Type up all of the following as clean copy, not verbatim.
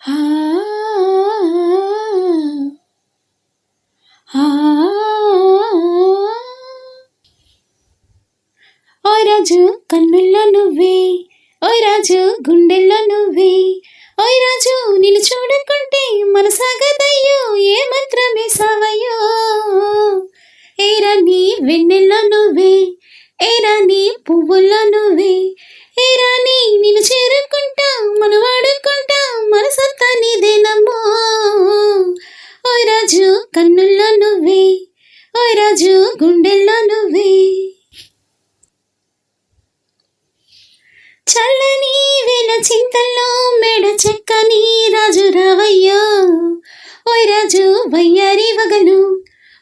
ఆ ఆ ఓ రాజు కన్నుల్లో నువ్వే, ఓయ్ రాజు గుండెల్లో నువ్వే, ఓయ్ రాజు నిన్ను చూడకుంటే మనసాగదయ్యో ఏ మంత్రమే సావయ్యో. ఏ రాణి వెన్నెల్లో నువ్వే, ఏ రాణి పువ్వుల్లో నువ్వే, ఏ రాణి నిన్ను చేరుకుంటా మనం వాడుకుంటా మనసంతా నీదేనమ్మో. ఓయ్ రాజు కన్నుల్లో నువ్వే, ఓయ్ రాజు గుండెల్లో నువ్వే. చల్లని వేల చింతల్లో మెడ చెక్కని రాజు రావయ్యో. ఓయ్ రాజు వయ్యారి వగలు,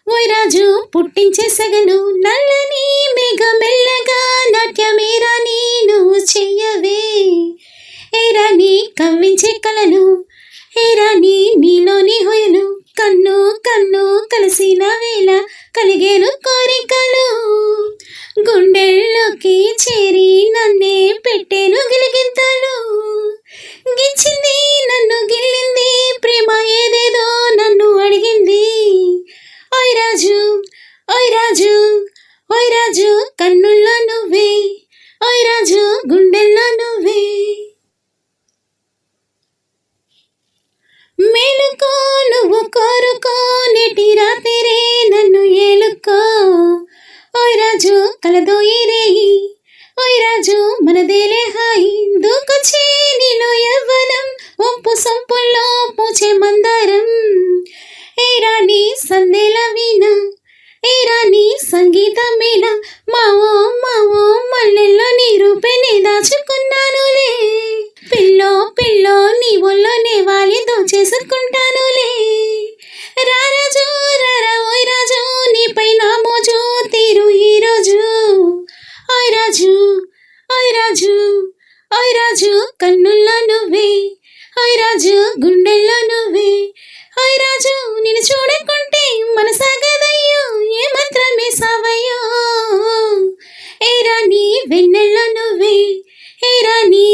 ఓయ్ రాజు పుట్టించే సెగలు, నల్లని మేఘ మెల్లగా నాట్యమేరా నేను చెయ్యవే. ఏ రాణి కవ్వించే కలలు, ఏ రాణి నీలోని హొయలు, కన్ను కన్ను కలిసిన వేళ కలిగేను కోరికలు, గుండెల్లోకి చేరి నన్నే పెట్టేను గిలిగింతలు. గిచ్చింది నన్ను గిల్లింది ప్రేమ ఏదేదో నన్ను అడిగింది. ఓయ్ రాజు, ఓయ్ రాజు, ఓయ్ రాజు కన్నుల్లో నువ్వే, ఓయ్ రాజు గుండెల్లో నువ్వే. మేలుకో నువ్వు కోరుకో నేటి రాత్రే నన్ను ఏలుకో. ఓయ్ రాజు కలదోయి రేయి, ఓయ్ రాజు మనదేలే హాయి, దూకొచ్చే నీలో యవ్వనం ఒంపు సంపుల్లో పూచే మందారం. ఏ రాణి సందేల వీణ, ఏ రాణి సంగీతం మేళ, మావో మావో మల్లెల్లో నీ రూపేనే దాచుకున్నానులే. పిల్లో పిల్లో నీ ఒళ్ళోనే వాలి దోచేసుకుంటానులే. రారాజు రారా ఓయ్ రాజు నీపై నా మోజు తీరు ఈ రోజు. ఓయ్ రాజు, ఓయ్ రాజు, ఓయ్ రాజు కన్నుల్లో నువ్వే, ఓయ్ రాజు గుండెల్లో నువ్వే, ఓయ్ రాజు నిన్ను చూడకుంటే మనసాగదయ్యో ఏ మంత్రమే సావయ్యో. ఏ రాణి వెన్నెల్లో నువ్వే, ఏ రాణి